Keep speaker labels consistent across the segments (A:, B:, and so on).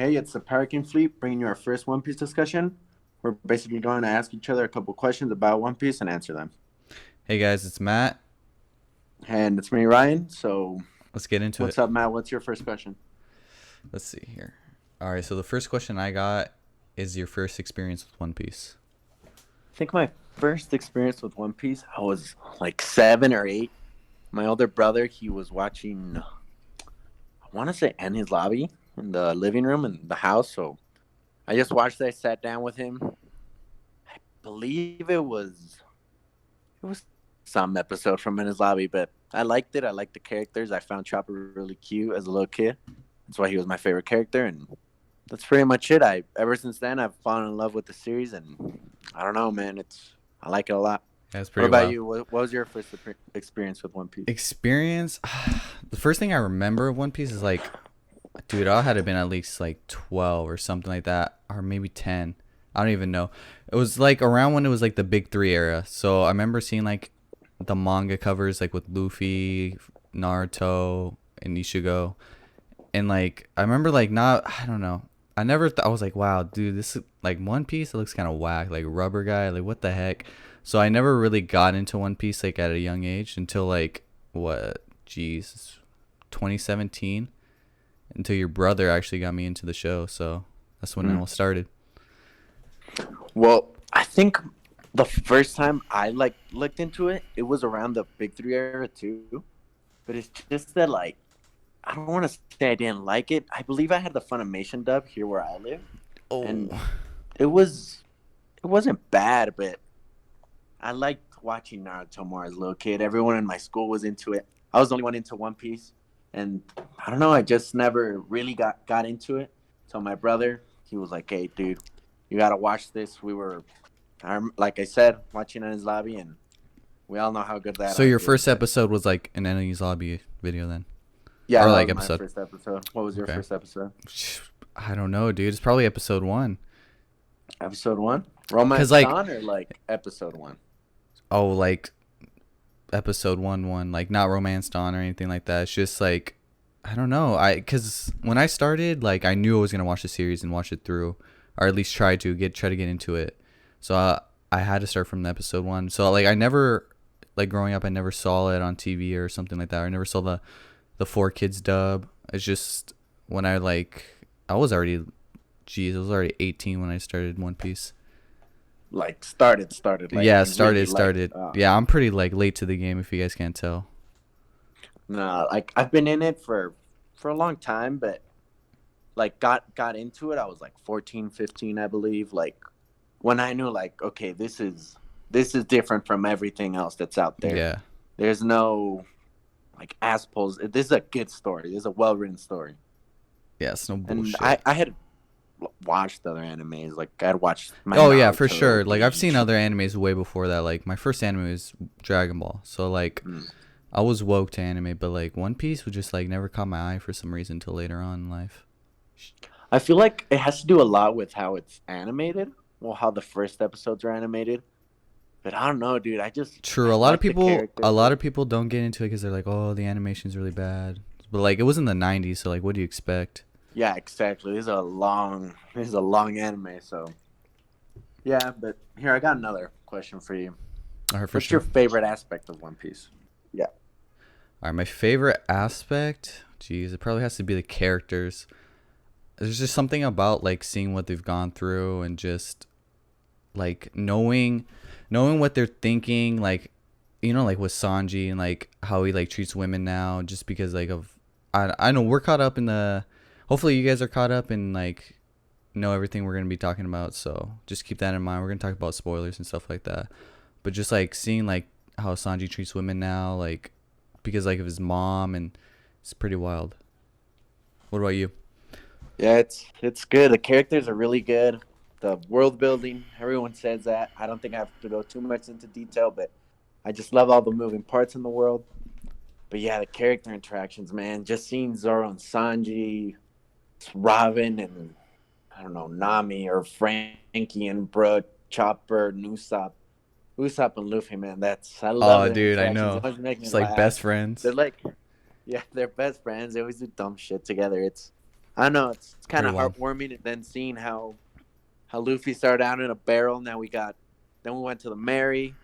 A: Hey, it's the Parakin Fleet bringing you our first One Piece discussion. We're basically going to ask each other a couple questions about One Piece and answer them.
B: Hey guys, it's Matt.
A: And it's me, Ryan. So,
B: Let's get into
A: what's
B: it.
A: up, Matt? What's your first question?
B: Let's see here. All right, so the first question I got is your first experience with One Piece.
A: I think my first experience with One Piece, I was like 7 or 8. My older brother, he was watching, I want to say, in his lobby in the living room in the house. So, I just watched it. I sat down with him. I believe it was some episode from in his lobby, but I liked it. I liked the characters. I found Chopper really cute as a little kid. That's why he was my favorite character, and that's pretty much it. I ever since then I've fallen in love with the series, and I don't know, man. I like it a lot.
B: That's
A: What
B: pretty
A: about
B: wild.
A: you? What was your first experience with One Piece?
B: Experience? The first thing I remember of One Piece is like, dude, I had to have been at least like 12 or something like that, or maybe 10. I don't even know. It was like around when it was like the big three era. So I remember seeing like the manga covers like with Luffy, Naruto, and Ichigo. And like I remember like not I don't know. I was like, wow, dude, this is like One Piece. It looks kind of whack, like Rubber Guy, like what the heck. So I never really got into One Piece like at a young age until like what, geez, 2017. Until your brother actually got me into the show. So that's when it
A: Mm.
B: all started.
A: Well, I think the first time I like looked into it, it was around the Big Three era too. But it's just that like I don't want to say I didn't like it. I believe I had the Funimation dub here where I live,
B: Oh,
A: and it was it wasn't bad, but I liked watching Naruto more as a little kid. Everyone in my school was into it. I was the only one into One Piece, and I don't know. I just never really got into it. So my brother, he was like, "Hey, dude, you gotta watch this." Like I said, watching in his lobby, and we all know how good that
B: so your
A: arc is.
B: first
A: But
B: episode was like an Enemies Lobby video then,
A: yeah,
B: or
A: that
B: like
A: was my
B: episode?
A: first episode. What was your
B: Okay.
A: first episode?
B: I don't know, dude. It's probably episode one.
A: Episode one,
B: Cause
A: Romance
B: like,
A: Dawn, or like episode one?
B: oh, like episode one, like not Romance Dawn or anything like that. It's just like, I don't know. Cause when I started, like I knew I was gonna watch the series and watch it through, or at least try to get into it. So I had to start from the episode one. So like I never, like growing up, I never saw it on TV or something like that. I never saw the four kids dub. It's just when I like I was already, geez, I was already 18 when I started One Piece.
A: Like started like
B: Yeah,
A: you really liked.
B: started. Yeah, I'm pretty like late to the game if you guys can't tell.
A: No, like I've been in it for a long time, but like got into it. I was like 14, 15, I believe. Like when I knew like, okay, this is different from everything else that's out there.
B: Yeah.
A: There's no like assholes. This is a good story. This is a well written story.
B: Yeah, it's no
A: And I
B: bullshit.
A: I had watched other animes. Like I'd watched my
B: Oh yeah, for
A: Naruto,
B: sure. Like I've seen
A: Bleach.
B: other animes way before that. Like my first anime was Dragon Ball. So like
A: Mm.
B: I was woke to anime, but like One Piece would just like never caught my eye for some reason until later on in life.
A: I feel like it has to do a lot with how it's animated. Well, how the first episodes are animated. But I don't know, dude.
B: True,
A: I like the
B: a
A: characters.
B: lot of people don't get into it because they're like, oh, the animation's really bad. But like it was in the '90s, so like, what do you expect?
A: Yeah, exactly. This is a long anime. So yeah, but here I got another question for you.
B: All right, for
A: What's your
B: sure.
A: favorite aspect of One Piece? Yeah,
B: All right, my favorite aspect, geez, it probably has to be the characters. There's just something about like seeing what they've gone through and just like knowing what they're thinking, like like with Sanji and like how he like treats women now, just because like of I know we're caught up in the. Hopefully, you guys are caught up and like know everything we're gonna be talking about. So just keep that in mind. We're gonna talk about spoilers and stuff like that. But just like seeing like how Sanji treats women now, like because like of his mom, and it's pretty wild. What about you?
A: yeah. It's good. The characters are really good. The world building, everyone says that. I don't think I have to go too much into detail, but I just love all the moving parts in the world. But yeah, the character interactions, man. Just seeing Zoro and Sanji, Robin, and I don't know, Nami or Frankie and Brook, Chopper, Usopp and Luffy, man. I love
B: Oh,
A: their
B: dude, I
A: interactions. They
B: know.
A: always make me
B: It's like
A: laugh.
B: best friends.
A: They're like, yeah, they're best friends. They always do dumb shit together. I know it's kind
B: Very
A: of
B: long.
A: heartwarming, and then seeing how Luffy started out in a barrel. Now then we went to the Mary,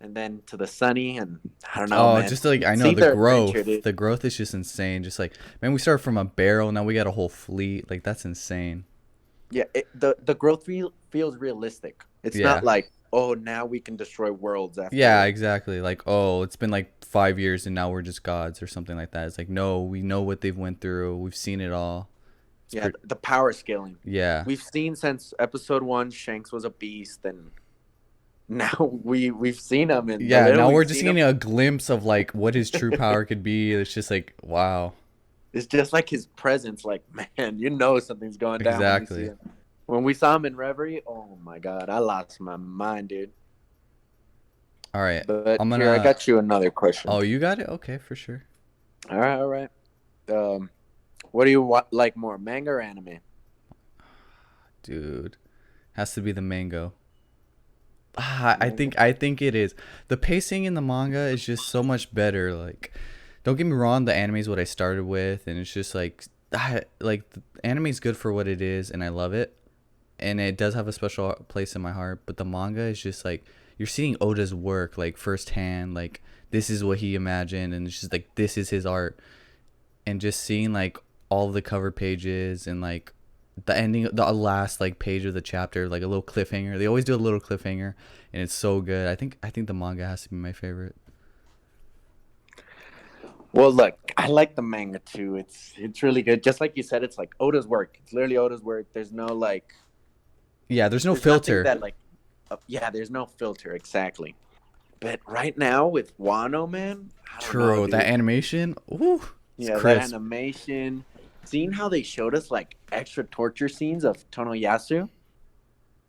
A: and then to the Sunny, and I don't know,
B: Oh,
A: man.
B: just like I know
A: See
B: the
A: their adventure,
B: growth.
A: dude.
B: The growth is just insane. Just like man, we started from a barrel, now we got a whole fleet. Like that's insane.
A: Yeah, the growth feels realistic. It's not
B: Yeah.
A: like, oh, now we can destroy worlds
B: Yeah,
A: after.
B: exactly. Like, oh, it's been like 5 years and now we're just gods or something like that. It's like, no, we know what they've went through. We've seen it all. It's
A: Yeah,
B: pretty.
A: the power scaling.
B: Yeah,
A: We've seen since episode 1, Shanks was a beast, and now we've seen him, and the
B: yeah.
A: little
B: Now we're
A: we've
B: just
A: seen him,
B: getting a glimpse of like what his true power could be. It's just like, wow.
A: it's just like his presence. Like, man, you know something's going down when you see
B: Exactly.
A: him. When we saw him in Reverie, oh my god, I lost my mind, dude.
B: All right,
A: But
B: I'm
A: here, I
B: gonna.
A: got you another question.
B: Oh, you got it. Okay, for sure,
A: All right, all right. Um, what do you like more, manga or anime?
B: dude. Has to be the mango. Ah, I
A: Manga.
B: think I think it is. The pacing in the manga is just so much better. Like, don't get me wrong, the anime is what I started with, and it's just like, like the anime is good for what it is, and I love it, and it does have a special place in my heart. But the manga is just like you're seeing Oda's work like firsthand. Like this is what he imagined, and it's just like this is his art, and just seeing like all the cover pages and like the ending, the last like page of the chapter, like a little cliffhanger. They always do a little cliffhanger, and it's so good. I think the manga has to be my favorite.
A: Well, look, I like the manga too. It's really good. Just like you said, it's like Oda's work. It's literally Oda's work. There's no like,
B: Yeah, there's no
A: there's nothing
B: filter.
A: that like, yeah, there's no filter exactly. But right now with Wano, man, I don't know,
B: True, that
A: dude.
B: animation. Ooh, it's
A: Yeah, that
B: crisp.
A: animation, seeing how they showed us like extra torture scenes of Tonoyasu,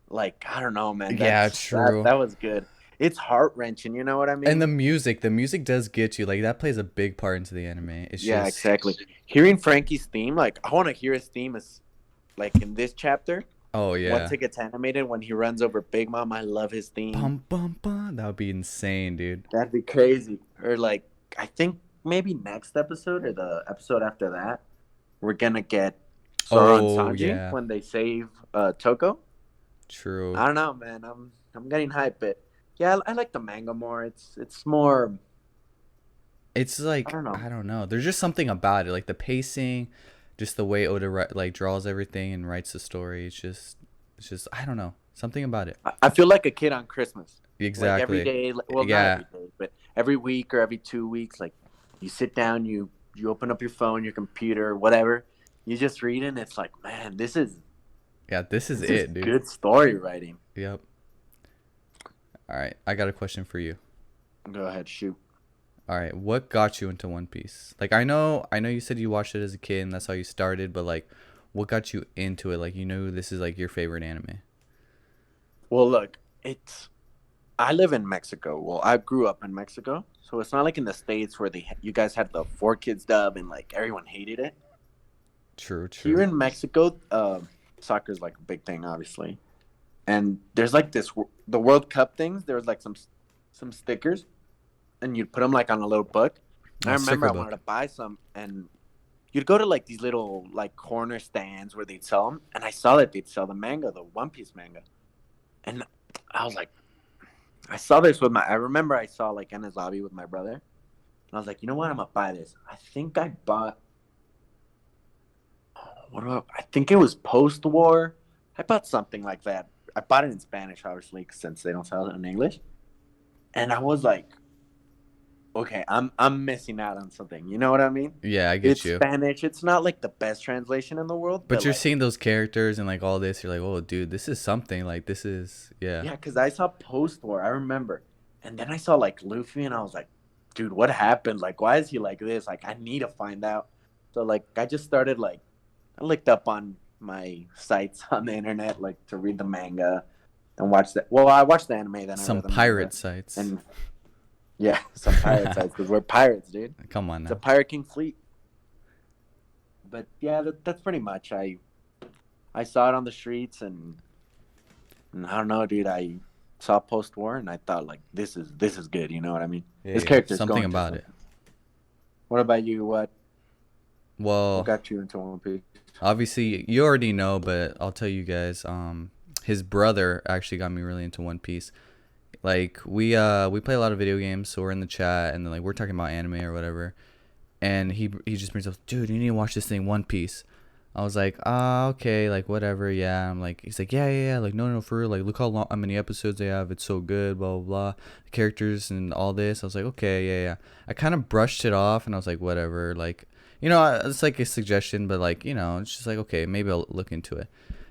A: like I don't know, man.
B: Yeah,
A: That
B: true.
A: was good. It's heart wrenching. You know what I
B: And
A: mean?
B: the music does get you. Like that plays a big part into the anime. It's
A: Yeah,
B: just,
A: exactly. Hearing Frankie's theme, like I want to hear his theme as like in this chapter.
B: oh
A: Once
B: yeah,
A: it gets animated, when he runs over Big Mom, I love his theme.
B: bum bum bum. That would be insane, dude.
A: That'd be crazy. Or like, I think maybe next episode or the episode after that, we're gonna get Sora and
B: Oh
A: Sanji
B: yeah,
A: when they save Toko.
B: true.
A: I don't know, man. I'm getting hyped, but yeah, I like the manga more. It's more.
B: It's
A: I
B: like
A: don't know.
B: I don't know. There's just something about it, like the pacing, just the way Oda like draws everything and writes the story. It's just I don't know, something about it.
A: I feel like a kid on Christmas. Like every
B: Exactly.
A: day, well, not
B: Yeah.
A: every day, but every week or every 2 weeks, like you sit down, you open up your phone, your computer, whatever. You just read it, and it's like, man,
B: Yeah. This is
A: this is
B: it, dude.
A: good story writing.
B: Yep. All right. I got a question for you.
A: Go ahead, shoot.
B: All right. What got you into One Piece? Like I know you said you watched it as a kid and that's how you started, but like, what got you into it? Like you know this is like your favorite anime.
A: Well, look, it's I live in Mexico. Well, I grew up in Mexico, so it's not like in the states where you guys had the four kids dub and like everyone hated it.
B: True.
A: Here
B: True.
A: in Mexico, soccer is like a big thing, obviously, and there's like the World Cup things. There was like some stickers, and you'd put them like on a little book. And I remember
B: Sticker
A: I wanted
B: book.
A: to buy some, and you'd go to like these little like corner stands where they'd sell them, and I saw that they'd sell the manga, the One Piece manga, and I was like, I saw this with my. I remember I saw like Enna's Lobby with my brother, and I was like, you know what, I'm gonna buy this. I think I bought. I think it was post war. I bought something like that. I bought it in Spanish, obviously, since they don't sell it in English. And I was like, okay, I'm missing out on something. You know what I mean?
B: Yeah, I get
A: It's
B: you.
A: Spanish. It's not like the best translation in the world,
B: But
A: but
B: you're
A: like,
B: seeing those characters and like all this, you're like, oh, dude, this is something. Like this is, yeah,
A: yeah, because I saw post war. I remember, and then I saw like Luffy, and I was like, dude, what happened? Like, why is he like this? Like, I need to find out. So like, I just started like, I looked up on my sites on the internet like to read the manga and watch that. Well, I watched the anime, then I
B: some
A: read the manga,
B: pirate sites.
A: and yeah, some pirate sites because we're pirates, dude.
B: Come on
A: It's a
B: now.
A: pirate king fleet. But yeah, that's pretty much. I saw it on the streets, and I don't know, dude. I saw post war, and I thought like this is good. You know what I mean?
B: Yeah,
A: This
B: yeah.
A: character's
B: Something
A: going through
B: about it.
A: something. What about you? What What
B: Well,
A: got you into One Piece?
B: obviously you already know, but I'll tell you guys. His brother actually got me really into One Piece. Like we play a lot of video games, so we're in the chat and then like we're talking about anime or whatever, and he just brings up, dude, you need to watch this thing, One Piece. I was like, ah, okay, like whatever, yeah. I'm like, he's like, yeah, like no, for real, like look how many episodes they have, it's so good, blah blah blah, the characters and all this. I was like, okay, yeah. I kind of brushed it off, and I was like, whatever, like, it's like a suggestion, but like, it's just like, okay, maybe I'll look into it.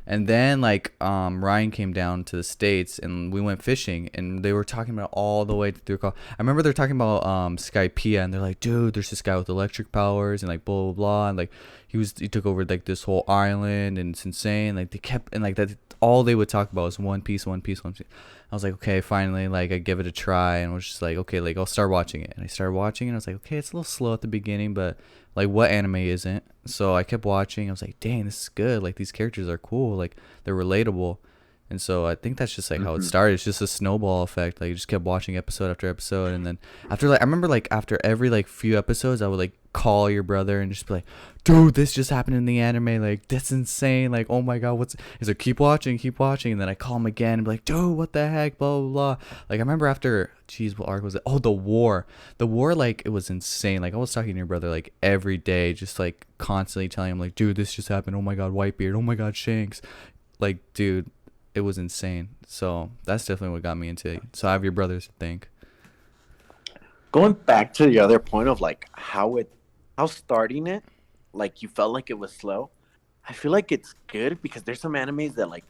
B: And then like Ryan came down to the States and we went fishing and they were talking about all the way through call. I remember they're talking about Skypiea and they're like, dude, there's this guy with electric powers and like blah blah blah, and like he took over like this whole island and it's insane. Like they kept, and like that all they would talk about was One Piece, One Piece, One Piece. I was like, okay, finally, like I give it a try and was just like, okay, like I'll start watching it. And I started watching it and I was like, okay, it's a little slow at the beginning, but like what anime isn't? So I kept watching. I was like, dang, this is good. Like these characters are cool. Like they're relatable. And so I think that's just like how it
A: Hmm.
B: started. It's just a snowball effect. Like you just kept watching episode after episode, and then after like I remember like after every like few episodes, I would like call your brother and just be like, "Dude, this just happened in the anime. Like that's insane. Like oh my god, what's?" He's like, "Keep watching, keep watching." And then I call him again and be like, "Dude, what the heck?" Blah blah blah. Like I remember after, geez, what arc was it? Oh, the war. The war, like it was insane. Like I was talking to your brother like every day, just like constantly telling him like, "Dude, this just happened. Oh my god, Whitebeard. Oh my god, Shanks." Like, dude, it was insane. So that's definitely what got me into it. So I have your brothers to thank.
A: Going back to the other point of like how starting it, like you felt like it was slow. I feel like it's good because there's some animes that like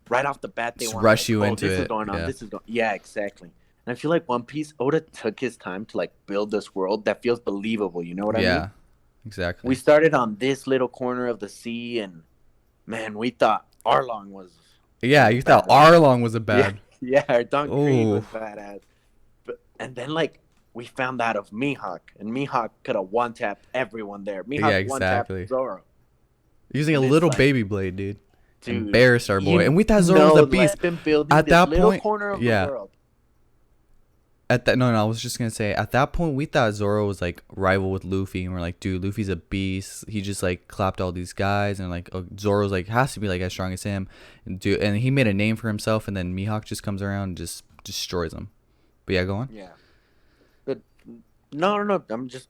A: right off the bat they
B: Just
A: want to
B: rush
A: like,
B: you
A: oh,
B: into
A: this is
B: it.
A: going on,
B: Yeah.
A: this is going, yeah, exactly. And I feel like One Piece Oda took his time to like build this world that feels believable. You know what I mean?
B: Yeah.
A: We
B: Exactly.
A: started on this little corner of the sea, and man, we thought Arlong
B: Yeah,
A: was
B: you thought
A: badass.
B: Arlong was a
A: Yeah,
B: bad.
A: yeah, Don Creed was
B: Oh.
A: badass. But and then like we found out of Mihawk, and Mihawk could have one tapped everyone there.
B: Yeah,
A: Mihawk one tapped
B: exactly.
A: Zoro,
B: Using a
A: and it's
B: little
A: like,
B: baby blade, dude.
A: dude,
B: Embarrassed our boy.
A: you
B: And we thought Zoro
A: know,
B: was a
A: like
B: beast.
A: been building
B: At
A: this
B: that
A: little
B: point,
A: corner of the
B: yeah.
A: world.
B: At that no, I was just gonna say at that point we thought Zoro was like rival with Luffy, and we're like, dude, Luffy's a beast. He just like clapped all these guys, and like Zoro's like has to be like as strong as him, and he made a name for himself, and then Mihawk just comes around and just destroys him. But yeah, go on.
A: Yeah, but no.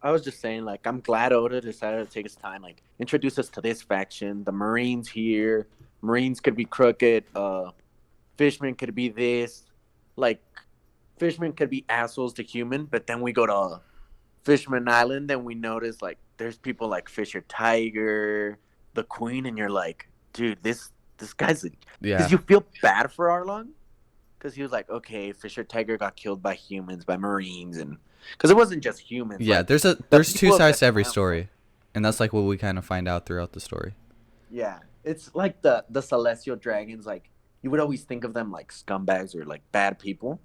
A: I was just saying, like, I'm glad Oda decided to take his time, like, introduce us to this faction. The Marines here. Marines could be crooked. Fishmen could be this. Like, fishmen could be assholes to human, but then we go to Fishman Island and we notice like there's people like Fisher Tiger, the Queen, and you're like, dude, this guy's because
B: Yeah,
A: you feel bad for Arlong because he was like, okay, Fisher Tiger got killed by humans, by Marines, and because it wasn't just humans,
B: yeah.
A: like the
B: There's two
A: people of
B: sides
A: that
B: to every
A: planet.
B: story, and that's like what we kind of find out throughout the story.
A: Yeah, it's like the celestial dragons. Like you would always think of them like scumbags or like bad people,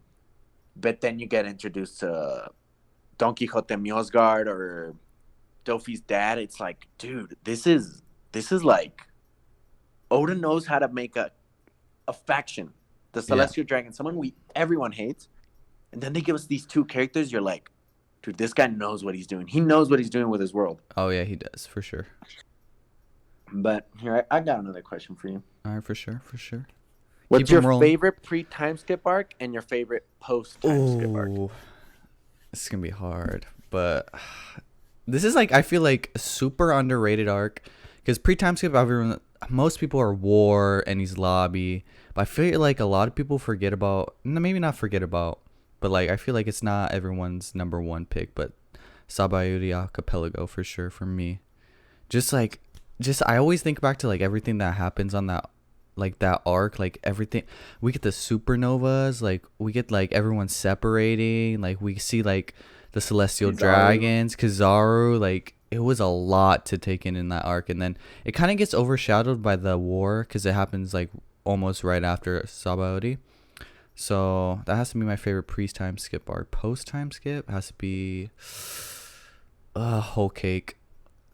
A: but then you get introduced to Don Quixote Miosgard or Dofi's dad. It's like, dude, this is like Oda knows how to make a faction, the
B: Yeah.
A: Celestial Dragon, someone we everyone hates, and then they give us these two characters. You're like, dude, this guy knows what he's doing. He knows what he's doing with his world.
B: Oh yeah, he does for sure.
A: But here, I got another question for you.
B: All right, for sure, for sure.
A: What's
B: Keep
A: your
B: him rolling.
A: favorite pre-time skip arc and your favorite post-time skip arc?
B: Oh, this is gonna be hard, but this is like I feel like a super underrated arc because pre-time skip, everyone, most people are War and he's Lobby, but I feel like a lot of people forget about, maybe not forget about, but like I feel like it's not everyone's number one pick, but Sabayuri Archipelago for sure for me. Just like, just I always think back to like everything that happens on that, like that arc, like everything. We get the supernovas, like we get like everyone separating, like we see like the celestial
A: Kizaru.
B: dragons, Kizaru. Like it was a lot to take in that arc, and then it kind of gets overshadowed by the war because it happens like almost right after Sabaody. So that has to be my favorite pre-time skip arc. Post-time skip has to be Whole Cake.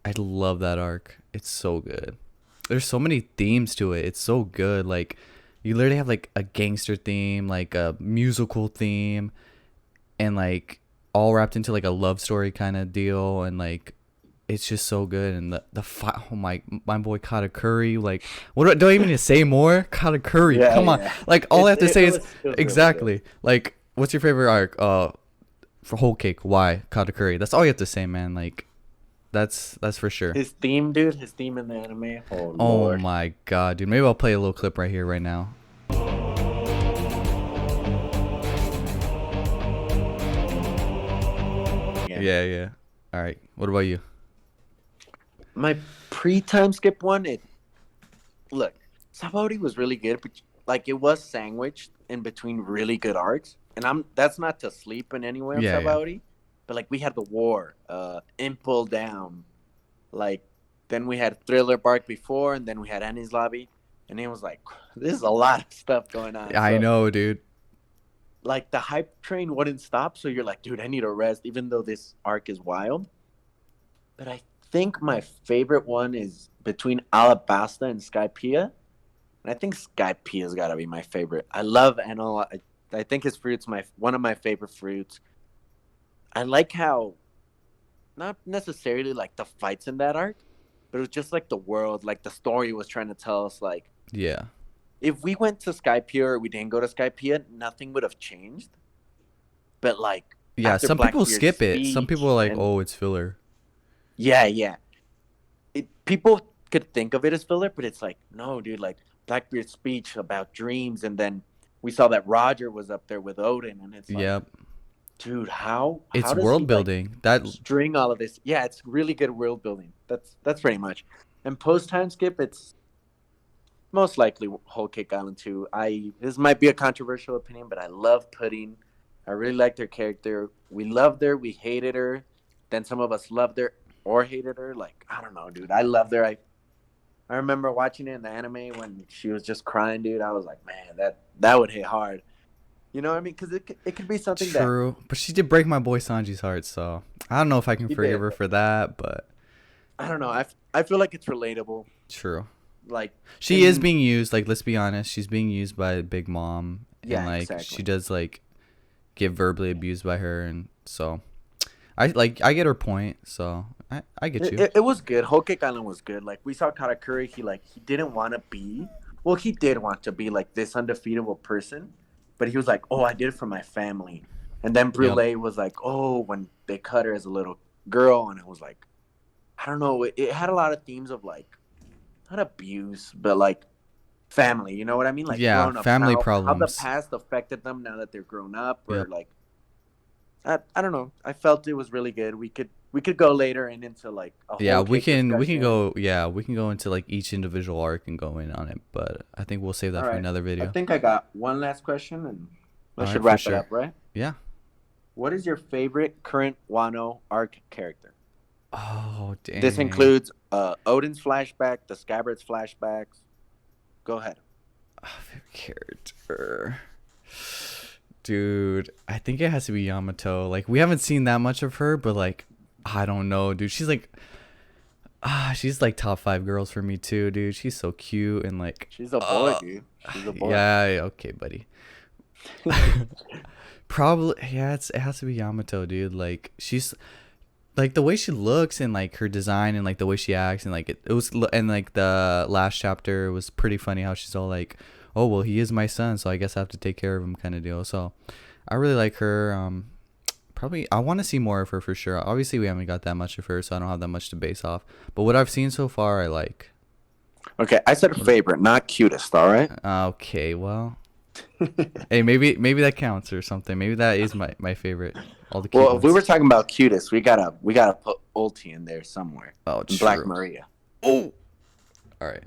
B: I love that arc. It's so good. There's so many themes to it. It's so good. Like you literally have like a gangster theme, like a musical theme, and like all wrapped into like a love story kind of deal, and like it's just so good. And the fight, oh my boy Katakuri, like, what do I even need to say more? Katakuri,
A: Yeah,
B: come on,
A: yeah.
B: like all I have to say is
A: It was really
B: exactly like, what's your favorite arc? For Whole Cake, why Katakuri? That's all you have to say, man. Like, that's for sure.
A: his theme, dude. His theme in the anime. Oh
B: Oh
A: lord.
B: my god, dude. Maybe I'll play a little clip right here, right now.
A: Yeah.
B: Yeah, yeah. All right. What about you?
A: My pre-time skip one. It look. Sabaody was really good, but like it was sandwiched in between really good arcs. And that's not to sleep in any way on
B: Yeah, yeah.
A: Sabaody, but like we had the war, Impel Down, like then we had Thriller Bark before, and then we had Annie's Lobby, and it was like this is a lot of stuff going on.
B: I
A: So
B: know, dude.
A: like the hype train wouldn't stop, so you're like, dude, I need a rest, even though this arc is wild. But I think my favorite one is between Alabasta and Skypiea. And I think Skypia's got to be my favorite. I love Anil. I think his fruit's one of my favorite fruits. I like how, not necessarily like the fights in that arc, but it was just like the world, like the story was trying to tell us. Like,
B: Yeah.
A: if we went to Skypiea or we didn't go to Skypiea, nothing would have changed. But like,
B: Yeah,
A: after
B: some people
A: Blackbeard's
B: skip it. Some
A: speech
B: people are like,
A: and
B: "Oh, it's filler."
A: yeah, yeah. People could think of it as filler, but it's like, no, dude, like Blackbeard's speech about dreams, and then we saw that Roger was up there with Odin, and it's like,
B: Yep.
A: dude, how
B: It's
A: does
B: world
A: he like
B: building. That
A: string all of this? Yeah, it's really good world building. That's pretty much. And post time skip, it's most likely Whole Cake Island 2. This might be a controversial opinion, but I love Pudding. I really liked her character. We loved her, we hated her. Then some of us loved her or hated her. Like, I don't know, dude. I loved her. I remember watching it in the anime when she was just crying, dude. I was like, man, that would hit hard. You know what I mean? Because it could be something that
B: true, but she did break my boy Sanji's heart, so I don't know if I can
A: she
B: forgive
A: did.
B: her for that, but
A: I don't know. I feel like it's relatable.
B: true.
A: Like
B: She is
A: in
B: being used, like, let's be honest, she's being used by Big Mom, and
A: yeah,
B: like
A: exactly.
B: she does like get verbally abused by her, and so I get her point, so I get you.
A: It was good. Whole Cake Island was good. Like we saw Katakuri, he didn't want to be. Well, he did want to be like this undefeatable person, but he was like, "Oh, I did it for my family." And then
B: Yep.
A: Brule was like, "Oh, when they cut her as a little girl," and it was like, I don't know. It had a lot of themes of like, not abuse, but like family. You know what I mean? Like
B: Yeah,
A: grown up,
B: family
A: how the
B: problems.
A: past affected them now that they're grown up, or
B: Yep.
A: like I don't know. I felt it was really good. We could go later and into like a
B: Yeah,
A: whole
B: we
A: cake
B: can
A: discussion.
B: go, yeah, we can go into like each individual arc and go in on it, but I think we'll save that
A: All
B: for
A: right.
B: another
A: I
B: video.
A: think I got one last question, and we
B: All
A: should
B: right, for
A: wrap it
B: sure.
A: up, right?
B: Yeah.
A: What is your favorite current Wano arc character?
B: Oh, dang.
A: This includes Odin's flashback, the Scabbard's flashbacks. Go ahead.
B: Favorite character. Dude, I think it has to be Yamato. Like, we haven't seen that much of her, but like, I don't know, dude. She's like top 5 girls for me too, dude. She's so cute and like,
A: She's a boy, dude. She's a boy.
B: yeah, okay, buddy. Probably, yeah. It has to be Yamato, dude. Like, she's like the way she looks and like her design and like the way she acts and like it was, and like the last chapter was pretty funny how she's all like, oh well, he is my son, so I guess I have to take care of him, kind of deal. So I really like her. Probably I want to see more of her for sure. Obviously we haven't got that much of her, so I don't have that much to base off, but what I've seen so far I like.
A: Okay, I said favorite, not cutest. All right.
B: Okay, well, hey, maybe that counts or something. Maybe that is my favorite. All the cute
A: Well, if we were
B: ones.
A: talking about cutest, we gotta put Ulti in there somewhere.
B: Oh,
A: And Black
B: true.
A: Maria.
B: Oh, all right.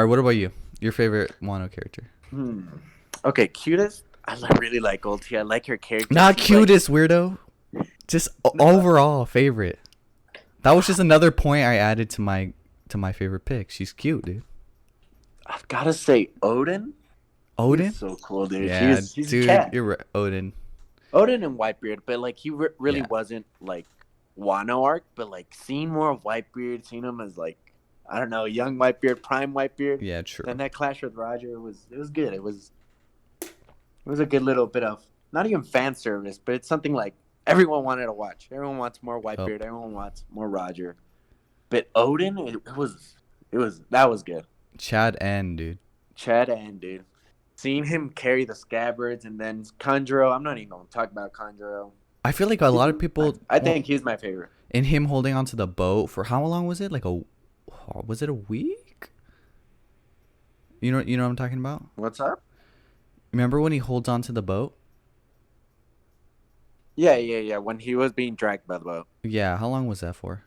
B: What about you? Your favorite Wano character?
A: Okay, cutest. Really like Ulti. I like her character.
B: Not
A: She's, like,
B: cutest, weirdo. Just overall favorite. That was just another point I added to my favorite pick. She's cute, dude.
A: I've gotta say Odin.
B: Odin?
A: He's so cool, dude.
B: Yeah,
A: He's a
B: dude,
A: cat.
B: you're right. Odin.
A: Odin and Whitebeard, but like he really
B: Yeah.
A: wasn't like Wano arc, but like seeing more of Whitebeard, seeing him as like I don't know, young Whitebeard, prime Whitebeard.
B: Yeah, true.
A: Then that clash with Roger it was good. It was a good little bit of not even fan service, but it's something like everyone wanted to watch. Everyone wants more Whitebeard. Everyone wants more Roger. But Odin, it was that was good.
B: Chad and dude.
A: Chad and dude, seeing him carry the scabbards and then Conjuro. I'm not even gonna talk about Conjuro.
B: I feel like a lot of people
A: I think he's my favorite.
B: in him holding onto the boat for how long was it? Like was it a week? You know what I'm talking about?
A: What's up?
B: Remember when he holds onto the boat?
A: Yeah. When he was being dragged by the boat,
B: Yeah, how long was that for?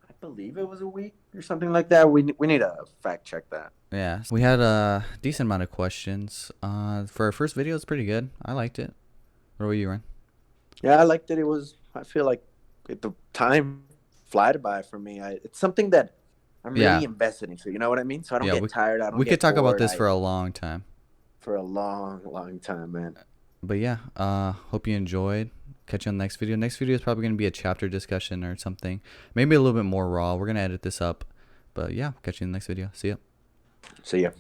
A: I believe it was a week or something like that. We need to fact check that.
B: Yeah, we had a decent amount of questions. For our first video, it's pretty good. I liked it. What about you, Ryan?
A: Yeah, I liked it. It was. I feel like the time flied by for me. It's something that I'm really
B: Yeah.
A: invested into. You know what I mean? So I don't
B: Yeah,
A: get tired. I don't
B: we
A: get
B: could talk about
A: bored.
B: this for a long time.
A: For a long time, man.
B: But yeah, hope you enjoyed. Catch you on the next video. Next video is probably gonna be a chapter discussion or something. Maybe a little bit more raw. We're gonna edit this up. But yeah, catch you in the next video. See ya.
A: See ya.